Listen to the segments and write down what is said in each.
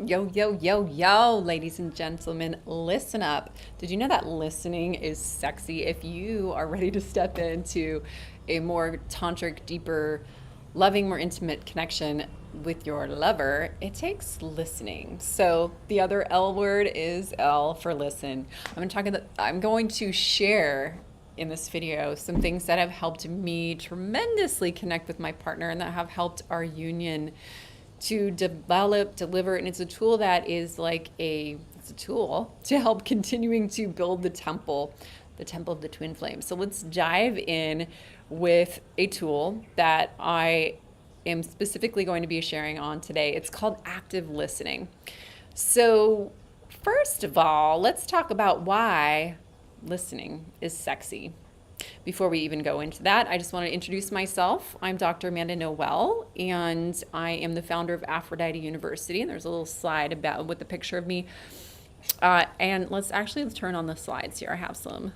Yo, yo, yo, yo, ladies and gentlemen, listen up. Did you know that listening is sexy? If you are ready to step into a more tantric, deeper, loving, more intimate connection with your lover, it takes listening. So the other L word is L for listen. I'm going to share in this video some things that have helped me tremendously connect with my partner and that have helped our union to develop, deliver, and it's a tool that is it's a tool to help continuing to build the temple of the twin flames. So let's dive in with a tool that I am specifically going to be sharing on today. It's called active listening. So first of all, let's talk about why listening is sexy. Before we even go into that, I just want to introduce myself. I'm Dr. Amanda Noel, and I am the founder of Aphrodite University. And there's a little slide about with the picture of me. And let's turn on the slides here. I have some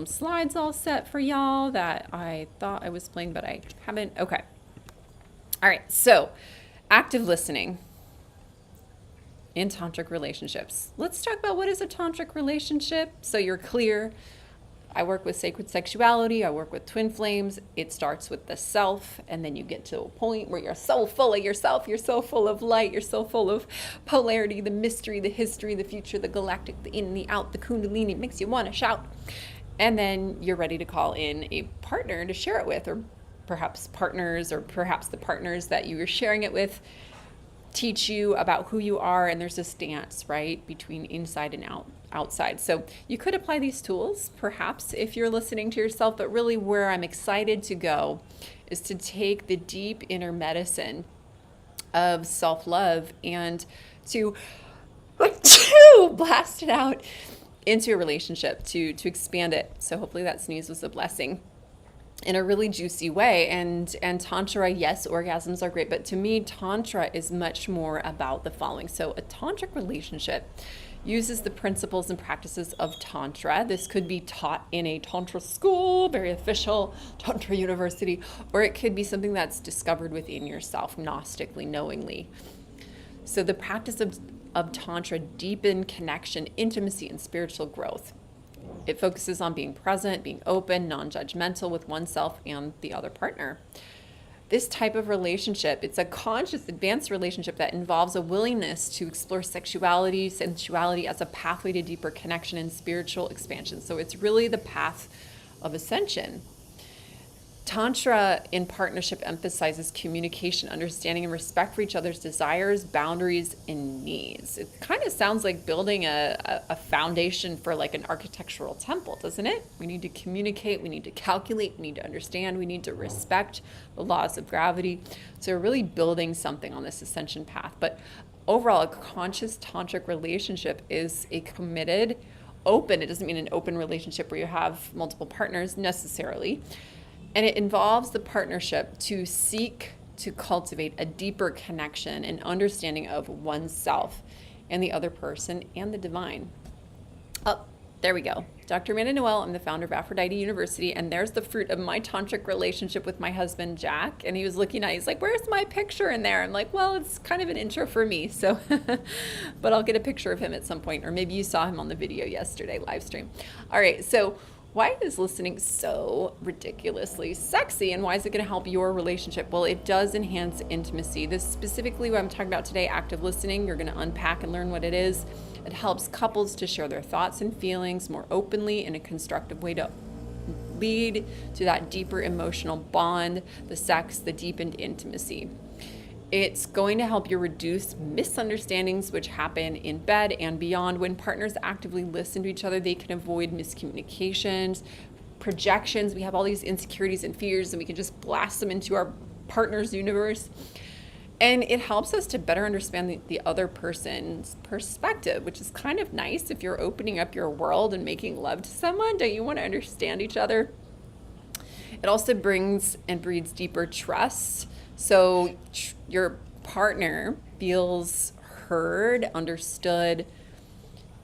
slides all set for y'all that I thought I was playing, but I haven't. Okay. All right. So, active listening in tantric relationships. Let's talk about what is a tantric relationship so you're clear. I work with sacred sexuality. I work with twin flames. It starts with the self, and then you get to a point where you're so full of yourself. You're so full of light. You're so full of polarity, the mystery, the history, the future, the galactic, the in and the out, the kundalini. It makes you want to shout. And then you're ready to call in a partner to share it with, or perhaps partners, or perhaps the partners that you were sharing it with teach you about who you are, and there's this dance, right, between inside and outside. So you could apply these tools perhaps if you're listening to yourself, but really where I'm excited to go is to take the deep inner medicine of self-love and to blast it out into a relationship, to expand it. So hopefully that sneeze was a blessing in a really juicy way. And tantra, yes, orgasms are great, but to me tantra is much more about the following. So a tantric relationship uses the principles and practices of tantra. This could be taught in a tantra school, very official tantra university, or it could be something that's discovered within yourself, gnostically, knowingly. So the practice of tantra deepen connection, intimacy, and spiritual growth. It focuses on being present, being open, non-judgmental with oneself and the other partner. This type of relationship, it's a conscious, advanced relationship that involves a willingness to explore sexuality, sensuality as a pathway to deeper connection and spiritual expansion. So it's really the path of ascension. Tantra in partnership emphasizes communication, understanding, and respect for each other's desires, boundaries, and needs. It kind of sounds like building a foundation for like an architectural temple, doesn't it? We need to communicate, we need to calculate, we need to understand, we need to respect the laws of gravity. So we're really building something on this ascension path. But overall, a conscious tantric relationship is a committed, open, it doesn't mean an open relationship where you have multiple partners necessarily. And it involves the partnership to seek to cultivate a deeper connection and understanding of oneself and the other person and the divine. Oh, there we go. Dr. Amanda Noel, I'm the founder of Aphrodite University, and there's the fruit of my tantric relationship with my husband, Jack. And he was looking at it, he's like, where's my picture in there? I'm like, well, it's kind of an intro for me, so, but I'll get a picture of him at some point, or maybe you saw him on the video yesterday, live stream. All right, so why is listening so ridiculously sexy, and why is it going to help your relationship? Well, it does enhance intimacy. This specifically what I'm talking about today, active listening, you're going to unpack and learn what it is. It helps couples to share their thoughts and feelings more openly in a constructive way to lead to that deeper emotional bond, the sex, the deepened intimacy. It's going to help you reduce misunderstandings which happen in bed and beyond. When partners actively listen to each other, they can avoid miscommunications, projections. We have all these insecurities and fears, and we can just blast them into our partner's universe. And it helps us to better understand the other person's perspective, which is kind of nice if you're opening up your world and making love to someone. Don't you want to understand each other? It also brings and breeds deeper trust. So your partner feels heard, understood,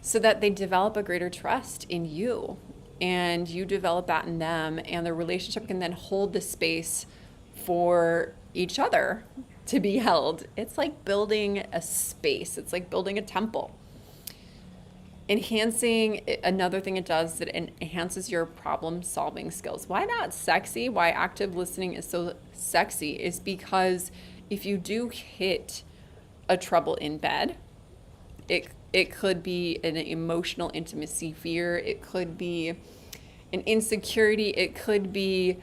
so that they develop a greater trust in you, and you develop that in them, and the relationship can then hold the space for each other to be held. It's like building a space. It's like building a temple. Enhancing, another thing it does, it enhances your problem solving skills. Why not sexy? Why active listening is so sexy is because if you do hit a trouble in bed, it could be an emotional intimacy fear, it could be an insecurity, it could be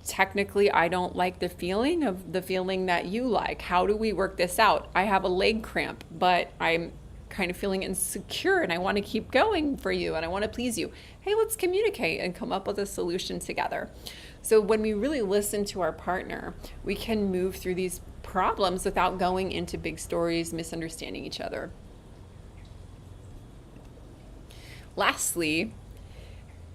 technically I don't like the feeling that you like. How do we work this out? I have a leg cramp, but I'm kind of feeling insecure and I want to keep going for you and I want to please you. Hey, let's communicate and come up with a solution together. So when we really listen to our partner, we can move through these problems without going into big stories, misunderstanding each other. Lastly,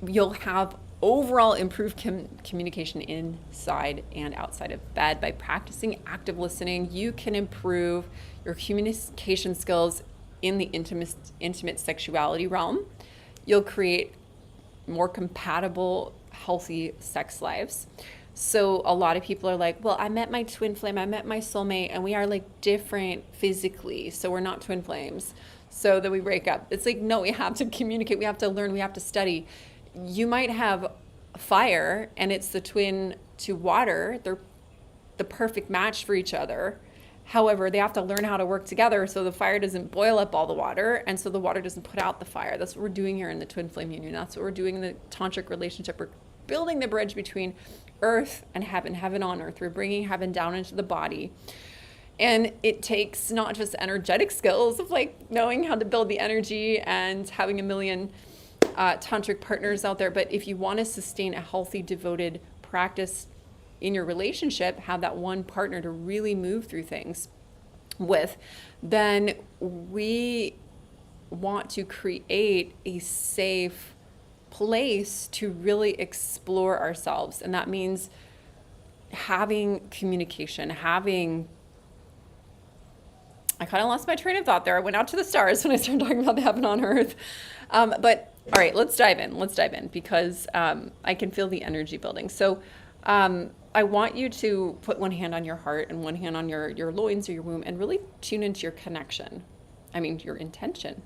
you'll have overall improved communication inside and outside of bed. By practicing active listening, you can improve your communication skills in the intimate sexuality realm. You'll create more compatible, healthy sex lives. So a lot of people are like, well, I met my twin flame, I met my soulmate, and we are like different physically, so we're not twin flames. So then we break up. It's like, no, we have to communicate, we have to learn, we have to study. You might have fire and it's the twin to water. They're the perfect match for each other. However, they have to learn how to work together so the fire doesn't boil up all the water and so the water doesn't put out the fire. That's what we're doing here in the twin flame union. That's what we're doing in the tantric relationship. We're building the bridge between earth and heaven, heaven on earth. We're bringing heaven down into the body. And it takes not just energetic skills of like knowing how to build the energy and having a million tantric partners out there, but if you want to sustain a healthy, devoted practice in your relationship, have that one partner to really move through things with, then we want to create a safe place to really explore ourselves. And that means having communication, I kind of lost my train of thought there. I went out to the stars when I started talking about the heaven on earth. But all right, let's dive in because I can feel the energy building. So I want you to put one hand on your heart and one hand on your loins or your womb and really tune into your connection. I mean, your intention.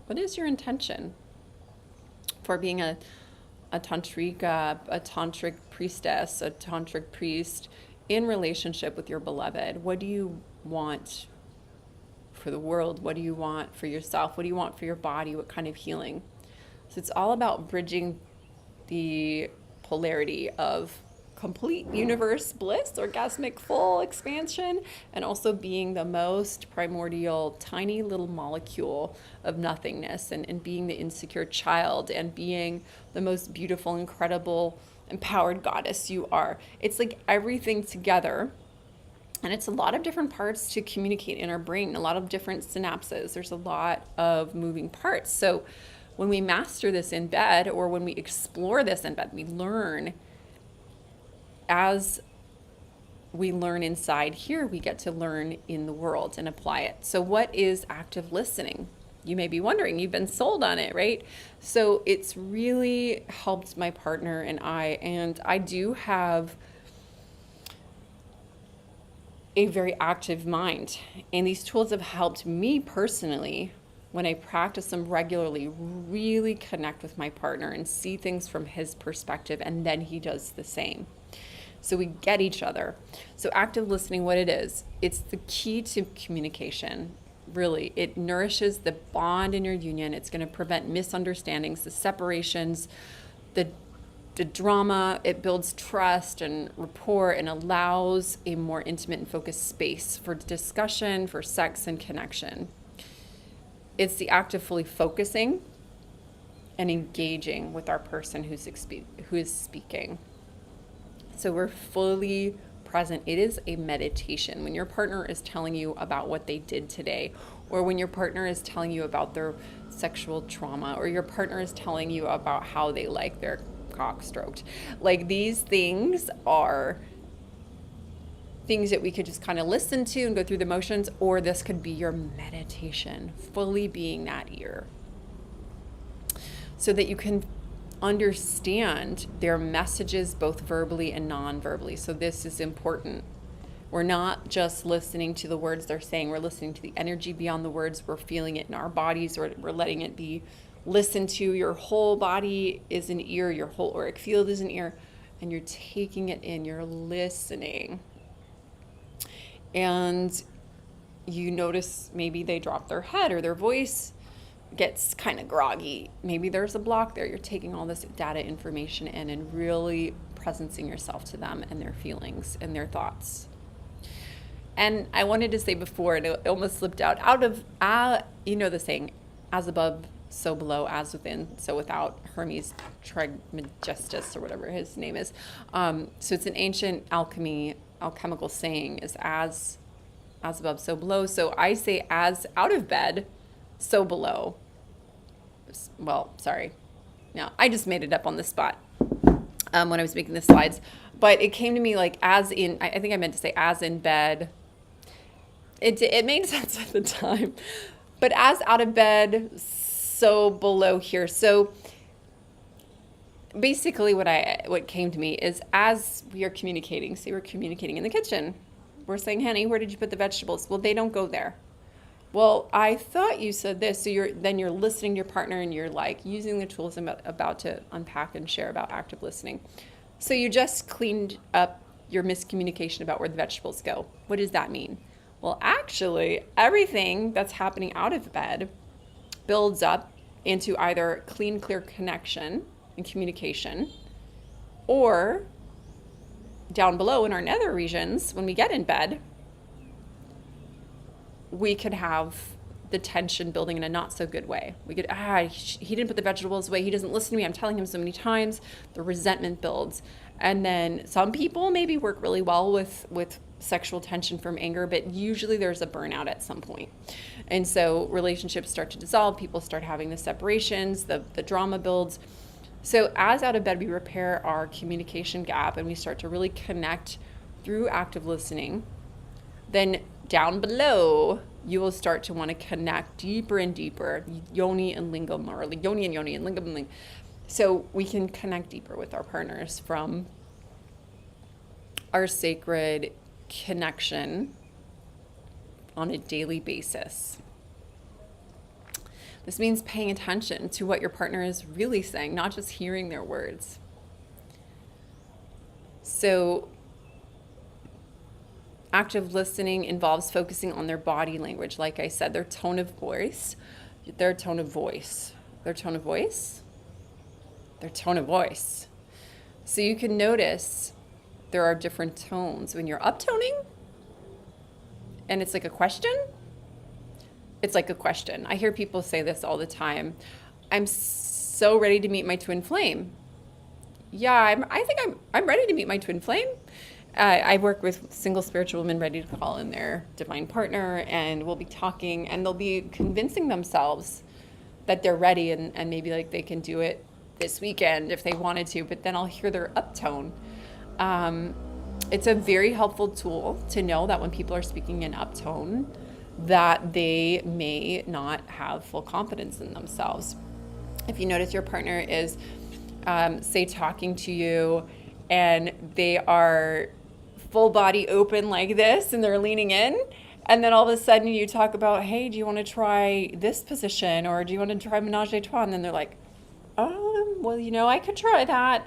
What is your intention for being a tantric priestess, a tantric priest in relationship with your beloved? What do you want for the world? What do you want for yourself? What do you want for your body? What kind of healing? So it's all about bridging the polarity of complete universe bliss, orgasmic full expansion, and also being the most primordial, tiny little molecule of nothingness, and being the insecure child, and being the most beautiful, incredible, empowered goddess you are. It's like everything together. And it's a lot of different parts to communicate in our brain, a lot of different synapses. There's a lot of moving parts. So when we master this in bed, or when we explore this in bed, we learn. As we learn inside here, we get to learn in the world and apply it. So what is active listening? You may be wondering, you've been sold on it, right? So it's really helped my partner and I do have a very active mind. And these tools have helped me personally, when I practice them regularly, really connect with my partner and see things from his perspective, and then he does the same. So we get each other. So active listening, what it is, it's the key to communication. Really, it nourishes the bond in your union. It's going to prevent misunderstandings, the separations, the drama. It builds trust and rapport and allows a more intimate and focused space for discussion, for sex and connection. It's the act of fully focusing and engaging with our person who is speaking. So we're fully present. It is a meditation. When your partner is telling you about what they did today, or when your partner is telling you about their sexual trauma, or your partner is telling you about how they like their cock stroked, like these things are things that we could just kind of listen to and go through the motions, or this could be your meditation, fully being that ear, so that you can understand their messages both verbally and non-verbally. So this is important. We're not just listening to the words they're saying. We're listening to the energy beyond the words. We're feeling it in our bodies, or we're letting it be listened to. Your whole body is an ear. Your whole auric field is an ear. And you're taking it in. You're listening. And you notice maybe they drop their head or their voice gets kind of groggy. Maybe there's a block there. You're taking all this data information in and really presencing yourself to them and their feelings and their thoughts. And I wanted to say before, and it almost slipped out of, you know the saying, as above, so below, as within, so without, Hermes Trismegistus, or whatever his name is. So it's an ancient alchemical saying, is as above, so below. So I say as out of bed, so below. Well, sorry. No, I just made it up on the spot when I was making the slides. But it came to me like as in, I think I meant to say as in bed. It made sense at the time. But as out of bed, so below here. So basically what came to me is as we are communicating, say we're communicating in the kitchen. We're saying, honey, where did you put the vegetables? Well, they don't go there. Well, I thought you said this. So you're listening to your partner and you're like using the tools I'm about to unpack and share about active listening. So you just cleaned up your miscommunication about where the vegetables go. What does that mean? Well, actually, everything that's happening out of bed builds up into either clean, clear connection and communication, or down below in our nether regions, when we get in bed, we could have the tension building in a not so good way. We could, he didn't put the vegetables away. He doesn't listen to me. I'm telling him so many times. The resentment builds. And then some people maybe work really well with sexual tension from anger, but usually there's a burnout at some point. And so relationships start to dissolve. People start having the separations, the drama builds. So as out of bed, we repair our communication gap and we start to really connect through active listening. Then down below, you will start to want to connect deeper and deeper, yoni and lingam, or yoni and lingam and lingam. So we can connect deeper with our partners from our sacred connection on a daily basis. This means paying attention to what your partner is really saying, not just hearing their words. So active listening involves focusing on their body language. Like I said, their tone of voice. So you can notice there are different tones. When you're uptoning and it's like a question, I hear people say this all the time. I'm so ready to meet my twin flame. Yeah, I think I'm ready to meet my twin flame. I work with single spiritual women ready to call in their divine partner, and we'll be talking, and they'll be convincing themselves that they're ready, and maybe like they can do it this weekend if they wanted to, but then I'll hear their uptone. It's a very helpful tool to know that when people are speaking in uptone, that they may not have full confidence in themselves. If you notice your partner is, say, talking to you, and they are full body open like this and they're leaning in, and then all of a sudden you talk about, hey, do you want to try this position, or do you want to try menage a trois? And then they're like, well, I could try that.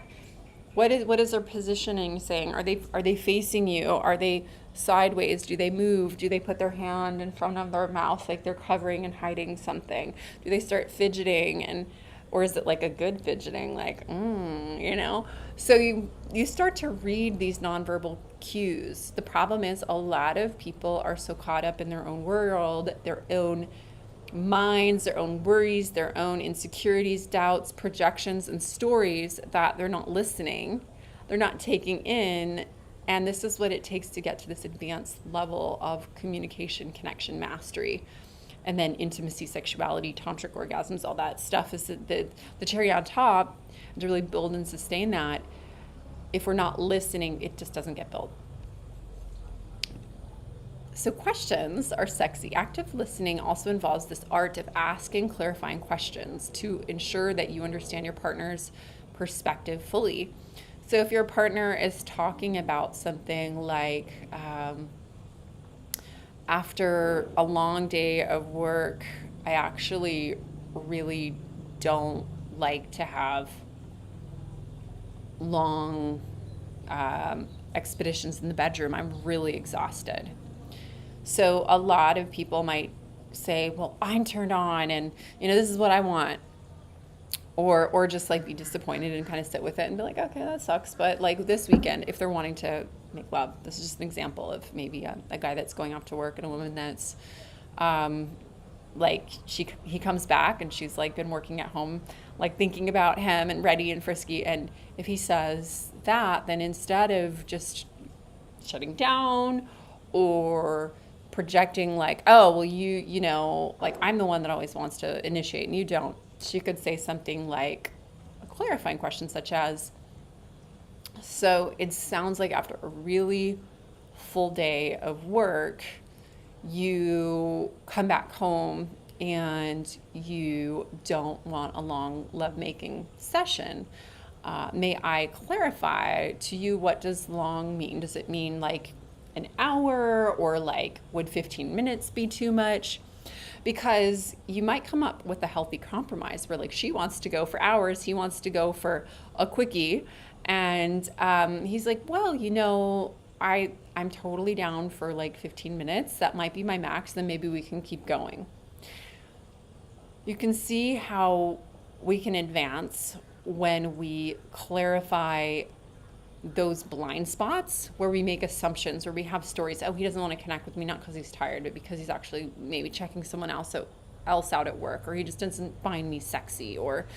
What is their positioning saying? Are they facing you? Are they sideways? Do they move? Do they put their hand in front of their mouth like they're covering and hiding something? Do they start fidgeting, or is it like a good fidgeting, like, So you start to read these nonverbal cues. The problem is a lot of people are so caught up in their own world, their own minds, their own worries, their own insecurities, doubts, projections, and stories that they're not listening, they're not taking in. And this is what it takes to get to this advanced level of communication, connection, mastery. And then intimacy, sexuality, tantric orgasms, all that stuff is the cherry on top. And to really build and sustain that, if we're not listening, it just doesn't get built. So questions are sexy. Active listening also involves this art of asking clarifying questions to ensure that you understand your partner's perspective fully. So if your partner is talking about something like, after a long day of work, I actually really don't like to have long expeditions in the bedroom. I'm really exhausted. So a lot of people might say, well, I'm turned on and, this is what I want. Or just like be disappointed and kind of sit with it and be like, okay, that sucks. But like this weekend, if they're wanting to make love, this is just an example of maybe a guy that's going off to work and a woman that's like he comes back and she's like been working at home, like thinking about him and ready and frisky. And if he says that, then instead of just shutting down or projecting like, oh, well, like I'm the one that always wants to initiate and you don't, she could say something like a clarifying question such as, so it sounds like after a really full day of work, you come back home and you don't want a long lovemaking session. May I clarify to you, what does long mean? Does it mean like an hour, or like would 15 minutes be too much? Because you might come up with a healthy compromise where like she wants to go for hours, he wants to go for a quickie. And he's like, well, I'm totally down for like 15 minutes. That might be my max. Then maybe we can keep going. You can see how we can advance when we clarify those blind spots where we make assumptions, or we have stories. Oh, he doesn't want to connect with me, not because he's tired, but because he's actually maybe checking someone else out at work, or he just doesn't find me sexy, or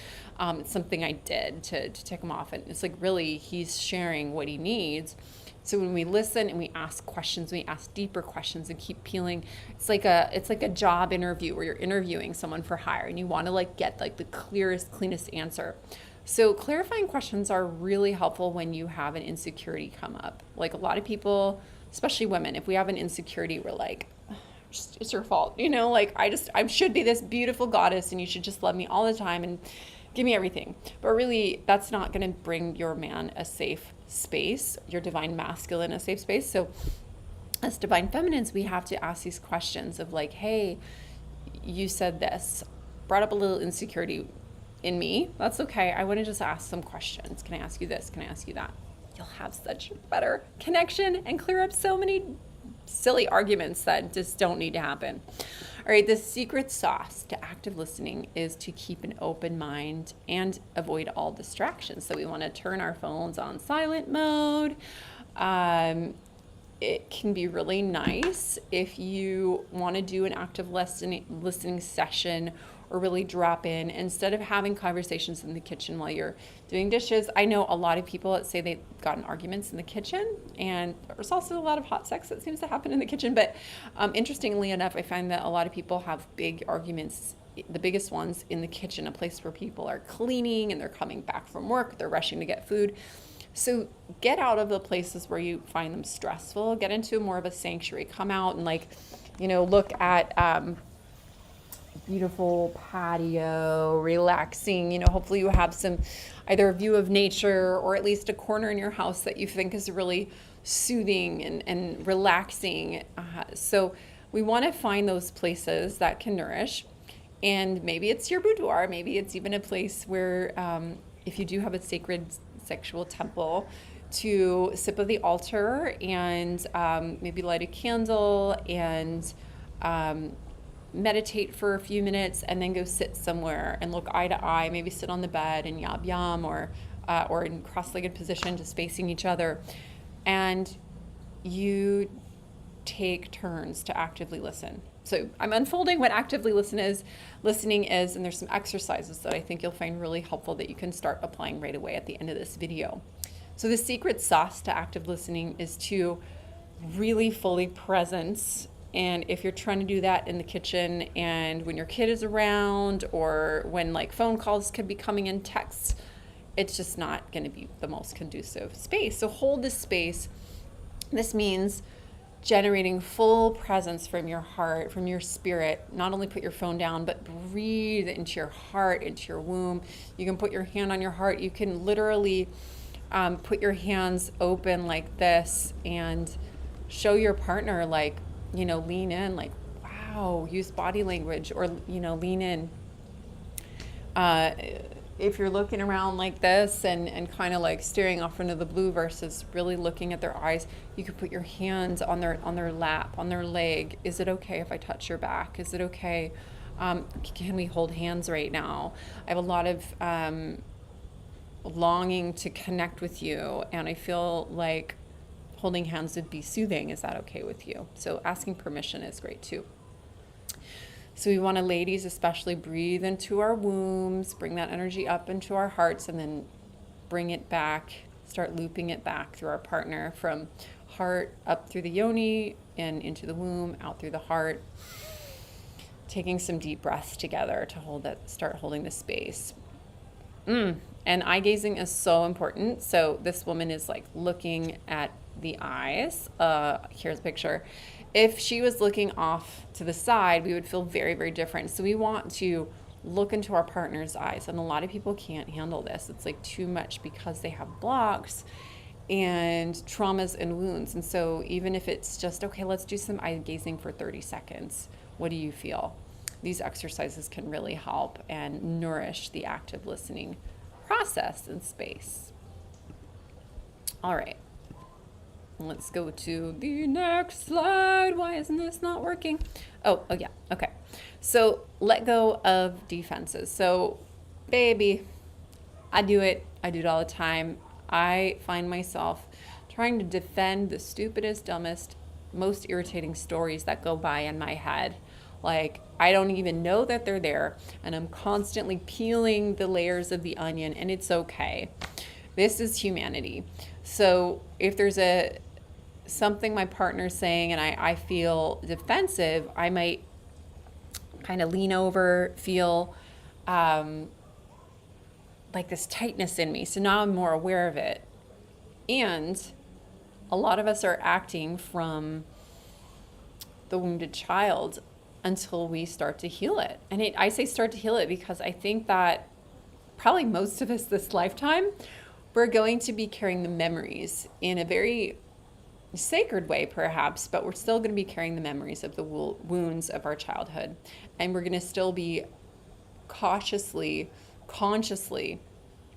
it's something I did to tick him off. And it's like, really, he's sharing what he needs. So when we listen and we ask questions, we ask deeper questions and keep peeling. It's like a job interview where you're interviewing someone for hire and you want to like get like the clearest, cleanest answer. So clarifying questions are really helpful when you have an insecurity come up. Like a lot of people, especially women, if we have an insecurity, we're like, it's your fault. Like I should be this beautiful goddess and you should just love me all the time and give me everything. But really, that's not going to bring your man a safe space, your divine masculine a safe space. So as divine feminines, we have to ask these questions of like, hey, you said this, brought up a little insecurity in me. That's okay. I want to just ask some questions. Can I ask you this? Can I ask you that? You'll have such better connection and clear up so many silly arguments that just don't need to happen. All right, the secret sauce to active listening is to keep an open mind and avoid all distractions. So we want to turn our phones on silent mode. It can be really nice if you want to do an active listening session, or really drop in instead of having conversations in the kitchen while you're doing dishes. I know a lot of people that say they've gotten arguments in the kitchen, and there's also a lot of hot sex that seems to happen in the kitchen. But interestingly enough, I find that a lot of people have big arguments, the biggest ones in the kitchen, a place where people are cleaning and they're coming back from work, they're rushing to get food. So get out of the places where you find them stressful, get into more of a sanctuary, come out and look at beautiful patio, relaxing, hopefully you have some either a view of nature or at least a corner in your house that you think is really soothing and relaxing. So we want to find those places that can nourish, and maybe it's your boudoir, maybe it's even a place where if you do have a sacred sexual temple, to sit by the altar and maybe light a candle and meditate for a few minutes, and then go sit somewhere and look eye to eye, maybe sit on the bed and yab yum, or in cross-legged position, just facing each other. And you take turns to actively listen. So I'm unfolding what actively listening is, and there's some exercises that I think you'll find really helpful that you can start applying right away at the end of this video. So the secret sauce to active listening is to really fully presence. And if you're trying to do that in the kitchen and when your kid is around, or when phone calls could be coming in, texts, it's just not going to be the most conducive space. So hold this space. This means generating full presence from your heart, from your spirit. Not only put your phone down, but breathe into your heart, into your womb. You can put your hand on your heart. You can literally put your hands open like this and show your partner, like, lean in, like, wow, use body language, or, lean in. If you're looking around like this and kind of like staring off into the blue versus really looking at their eyes, you could put your hands on their lap, on their leg. Is it okay if I touch your back? Is it okay? Can we hold hands right now? I have a lot of longing to connect with you, and I feel like holding hands would be soothing. Is that okay with you? So asking permission is great too. So we want to, ladies especially, breathe into our wombs, bring that energy up into our hearts, and then bring it back, start looping it back through our partner, from heart up through the yoni and into the womb, out through the heart. Taking some deep breaths together to start holding the space. And eye gazing is so important. So this woman is like looking at the eyes. Here's a picture. If she was looking off to the side, we would feel very, very different. So we want to look into our partner's eyes. And a lot of people can't handle this. It's like too much because they have blocks and traumas and wounds. And so even if it's just, okay, let's do some eye gazing for 30 seconds. What do you feel? These exercises can really help and nourish the active listening process in space. All right. Let's go to the next slide. Why isn't this not working? Oh yeah. Okay. So let go of defenses. So baby, I do it all the time. I find myself trying to defend the stupidest, dumbest, most irritating stories that go by in my head. Like, I don't even know that they're there, and I'm constantly peeling the layers of the onion, and it's okay. This is humanity. So if there's something my partner's saying and I feel defensive, I might kind of lean over, feel like this tightness in me. So now I'm more aware of it. And a lot of us are acting from the wounded child until we start to heal it. And I say start to heal it because I think that probably most of us this lifetime, we're going to be carrying the memories in a very sacred way perhaps, but we're still going to be carrying the memories of the wounds of our childhood. And we're going to still be consciously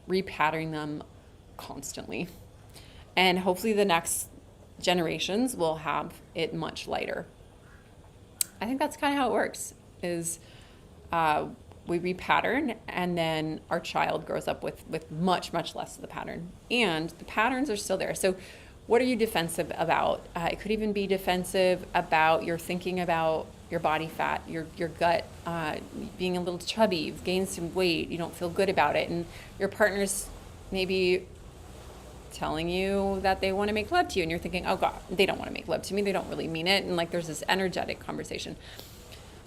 repatterning them constantly. And hopefully the next generations will have it much lighter. I think that's kind of how it works, is we repattern, and then our child grows up with much, much less of the pattern. And the patterns are still there. So what are you defensive about? It could even be defensive about your thinking about your body fat, your gut, being a little chubby, you've gained some weight, you don't feel good about it, and your partner's maybe telling you that they want to make love to you, and you're thinking, oh God, they don't want to make love to me, they don't really mean it, and like there's this energetic conversation.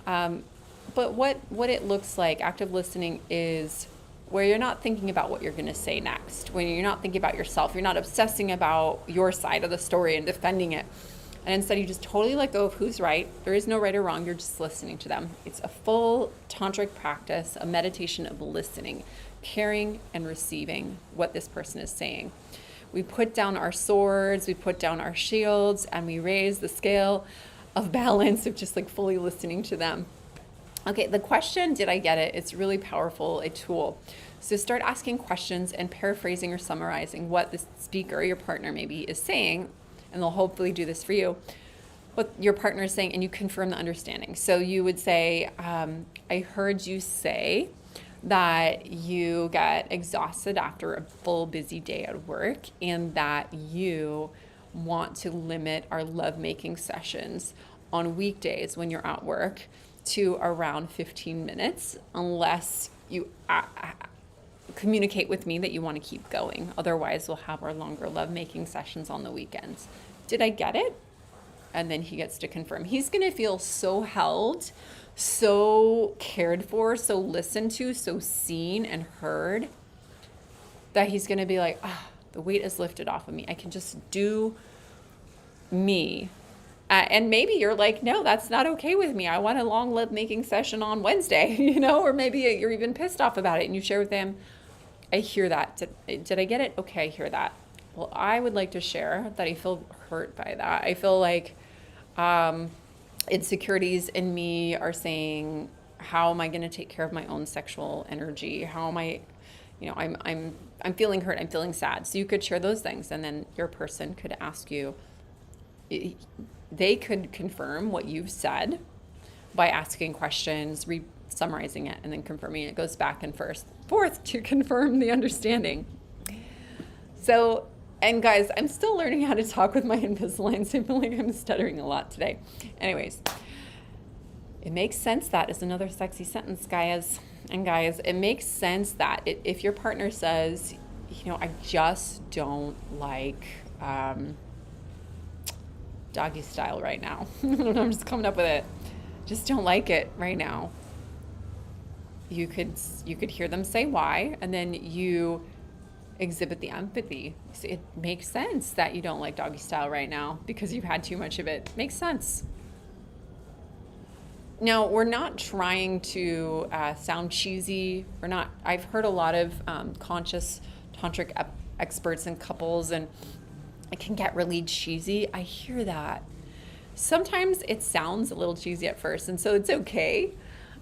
But what it looks like, active listening, is where you're not thinking about what you're going to say next, when you're not thinking about yourself, you're not obsessing about your side of the story and defending it. And instead you just totally let go of who's right. There is no right or wrong. You're just listening to them. It's a full tantric practice, a meditation of listening, caring and receiving what this person is saying. We put down our swords, we put down our shields, and we raise the scale of balance of just like fully listening to them. Okay, the question, did I get it? It's really powerful, a tool. So start asking questions and paraphrasing or summarizing what the speaker, your partner maybe, is saying, and they'll hopefully do this for you, what your partner is saying, and you confirm the understanding. So you would say, I heard you say that you get exhausted after a full busy day at work, and that you want to limit our lovemaking sessions on weekdays when you're at work to around 15 minutes, unless you communicate with me that you want to keep going. Otherwise, we'll have our longer lovemaking sessions on the weekends. Did I get it? And then he gets to confirm. He's going to feel so held, so cared for, so listened to, so seen and heard, that he's going to be like, the weight is lifted off of me. I can just do me And maybe you're like, no, that's not okay with me. I want a long love making session on Wednesday, or maybe you're even pissed off about it and you share with them, I hear that. Did I get it? Okay, I hear that. Well, I would like to share that I feel hurt by that. I feel like insecurities in me are saying, how am I going to take care of my own sexual energy? How am I, I'm feeling hurt. I'm feeling sad. So you could share those things, and then your person could ask you. They could confirm what you've said by asking questions, summarizing it, and then confirming it. It goes back and forth to confirm the understanding. So, and guys, I'm still learning how to talk with my Invisalign, so I feel like I'm stuttering a lot today. Anyways, it makes sense that is another sexy sentence, guys. And guys, it makes sense that if your partner says, I just don't like doggy style right now. I'm just coming up with it. Just don't like it right now. You could hear them say why, and then you exhibit the empathy. So it makes sense that you don't like doggy style right now because you've had too much of it. Makes sense. Now, we're not trying to sound cheesy. I've heard a lot of conscious tantric experts and couples, and it can get really cheesy. I hear that. Sometimes it sounds a little cheesy at first, and so it's okay.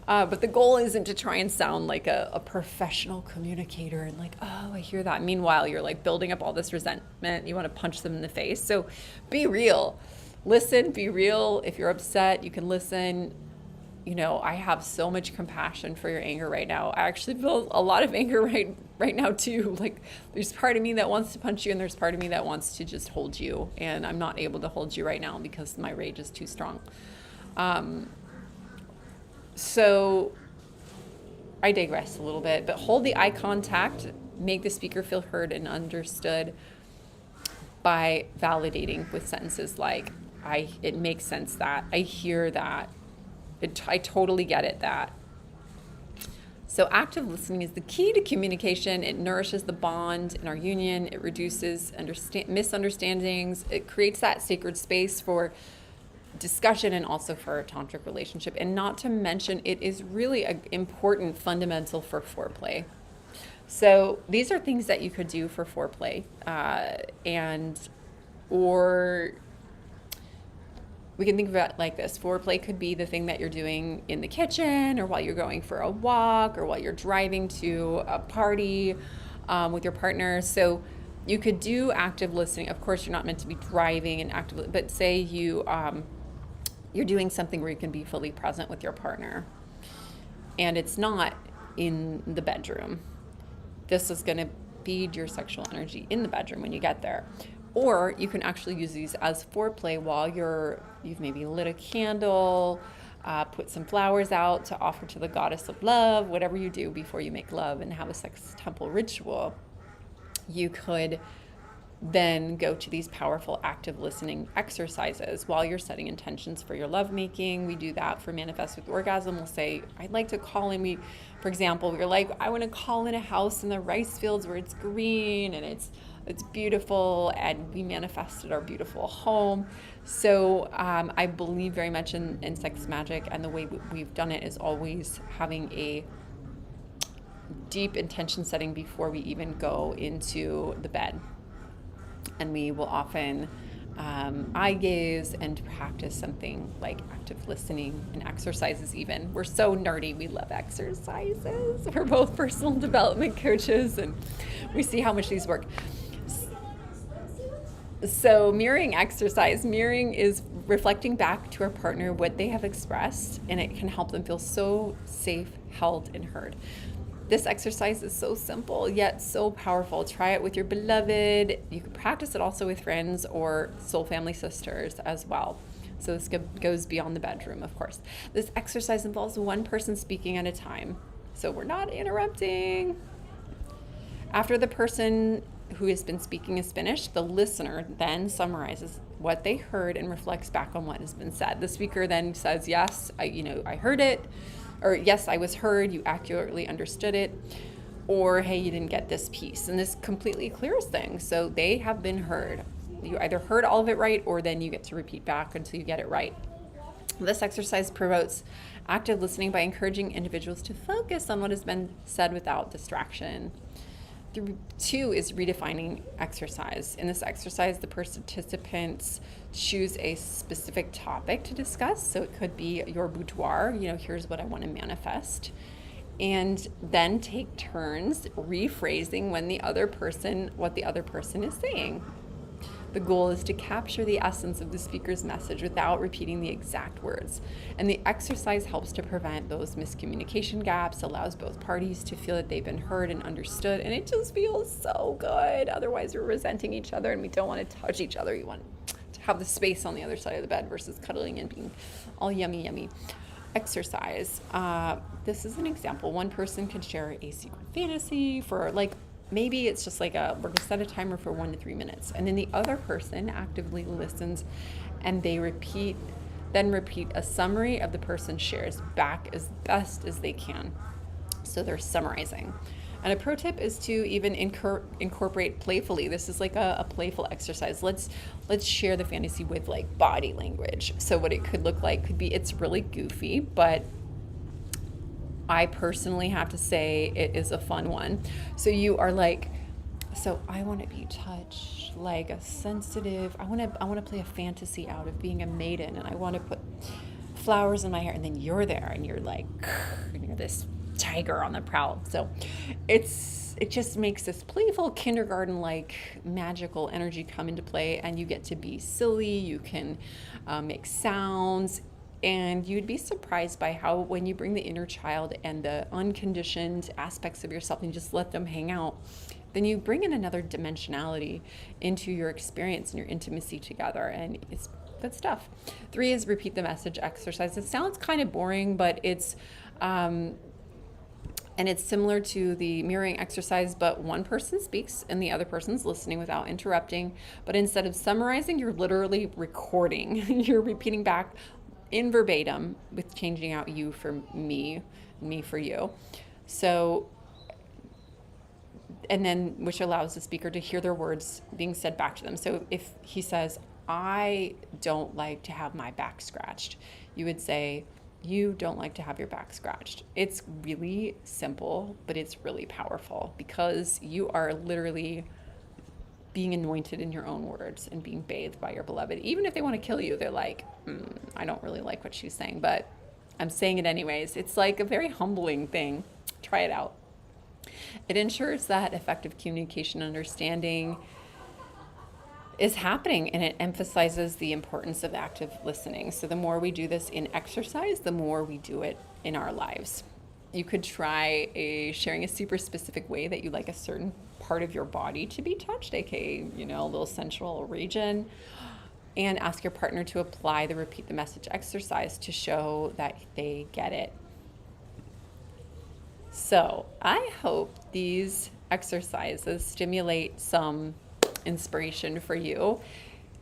But the goal isn't to try and sound like a professional communicator and like, oh, I hear that. Meanwhile, you're like building up all this resentment. You want to punch them in the face. So be real. Listen, be real. If you're upset, you can listen. I have so much compassion for your anger right now. I actually feel a lot of anger right now too. Like there's part of me that wants to punch you, and there's part of me that wants to just hold you. And I'm not able to hold you right now because my rage is too strong. So I digress a little bit, but hold the eye contact, make the speaker feel heard and understood by validating with sentences like, it makes sense that, I hear that, I totally get it that. So active listening is the key to communication. It nourishes the bond in our union. It reduces misunderstandings. It creates that sacred space for discussion and also for a tantric relationship. And not to mention, it is really an important fundamental for foreplay. So these are things that you could do for foreplay, or we can think of it like this. Foreplay could be the thing that you're doing in the kitchen, or while you're going for a walk, or while you're driving to a party with your partner. So you could do active listening. Of course, you're not meant to be driving and active, but say you're doing something where you can be fully present with your partner, and it's not in the bedroom. This is going to feed your sexual energy in the bedroom when you get there. Or you can actually use these as foreplay while you've maybe lit a candle, put some flowers out to offer to the goddess of love, whatever you do before you make love and have a sex temple ritual. You could then go to these powerful active listening exercises while you're setting intentions for your lovemaking. We do that for Manifest with Orgasm. We'll say, I'd like to call in, for example, we're like, I want to call in a house in the rice fields where it's green and it's beautiful, and we manifested our beautiful home. So I believe very much in sex magic, and the way we've done it is always having a deep intention setting before we even go into the bed. And we will often eye gaze and practice something like active listening and exercises even. We're so nerdy. We love exercises. We're both personal development coaches, and we see how much these work. So mirroring exercise. Mirroring is reflecting back to our partner what they have expressed, and it can help them feel so safe, held, and heard. This exercise is so simple, yet so powerful. Try it with your beloved. You can practice it also with friends or soul family sisters as well. So this goes beyond the bedroom, of course. This exercise involves one person speaking at a time. So we're not interrupting. After the person who has been speaking is finished, the listener then summarizes what they heard and reflects back on what has been said. The speaker then says, yes, I heard it, or yes, I was heard, you accurately understood it, or hey, you didn't get this piece. And this completely clears things. So they have been heard. you either heard all of it right, or then you get to repeat back until you get it right. This exercise promotes active listening by encouraging individuals to focus on what has been said without distraction. 2 is redefining exercise. In this exercise, the participants choose a specific topic to discuss. So it could be your boudoir, here's what I want to manifest. And then take turns rephrasing what the other person is saying. The goal is to capture the essence of the speaker's message without repeating the exact words. And the exercise helps to prevent those miscommunication gaps, allows both parties to feel that they've been heard and understood, and it just feels so good. Otherwise, we're resenting each other and we don't want to touch each other. You want to have the space on the other side of the bed versus cuddling and being all yummy, yummy. Exercise. This is an example. One person could share a secret fantasy for maybe it's just we're going to set a timer for 1 to 3 minutes. And then the other person actively listens and they repeat a summary of the person shares back as best as they can. So they're summarizing. And a pro tip is to even incorporate playfully. This is a playful exercise. Let's share the fantasy with body language. So what it could look like could be, it's really goofy, but I personally have to say it is a fun one. So you are so I want to be touched like a sensitive, I want to play a fantasy out of being a maiden, and I want to put flowers in my hair, and then you're there and you're and you're this tiger on the prowl. So it just makes this playful kindergarten magical energy come into play, and you get to be silly. You can make sounds. And you'd be surprised by how when you bring the inner child and the unconditioned aspects of yourself and just let them hang out, then you bring in another dimensionality into your experience and your intimacy together. And it's good stuff. 3 is repeat the message exercise. It sounds kind of boring, but it's similar to the mirroring exercise, but one person speaks and the other person's listening without interrupting. But instead of summarizing, you're literally recording. You're repeating back in verbatim with changing out you for me for you. So, and then which allows the speaker to hear their words being said back to them. So if he says, I don't like to have my back scratched, you would say, you don't like to have your back scratched. It's really simple, but it's really powerful because you are literally being anointed in your own words and being bathed by your beloved. Even if they want to kill you, they're I don't really like what she's saying, but I'm saying it anyways. It's a very humbling thing. Try it out. It ensures that effective communication understanding is happening, and it emphasizes the importance of active listening. So the more we do this in exercise, the more we do it in our lives. You could try sharing a super specific way that you like a certain part of your body to be touched, aka, a little central region, and ask your partner to apply the repeat the message exercise to show that they get it. So I hope these exercises stimulate some inspiration for you.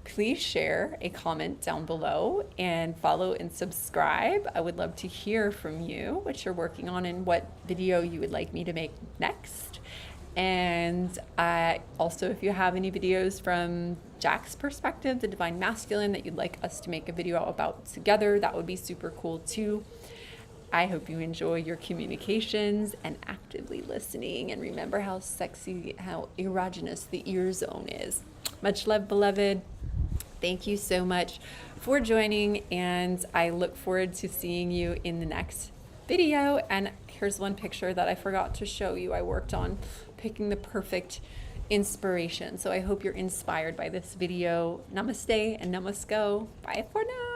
Please share a comment down below and follow and subscribe. I would love to hear from you, what you're working on and what video you would like me to make next. And also, if you have any videos from Jack's perspective, the divine masculine, that you'd like us to make a video about together, that would be super cool too. I hope you enjoy your communications and actively listening. And remember how sexy, how erogenous the ear zone is. Much love, beloved. Thank you so much for joining, and I look forward to seeing you in the next video. And here's one picture that I forgot to show you. I worked on picking the perfect inspiration. So I hope you're inspired by this video. Namaste and namasko. Bye for now.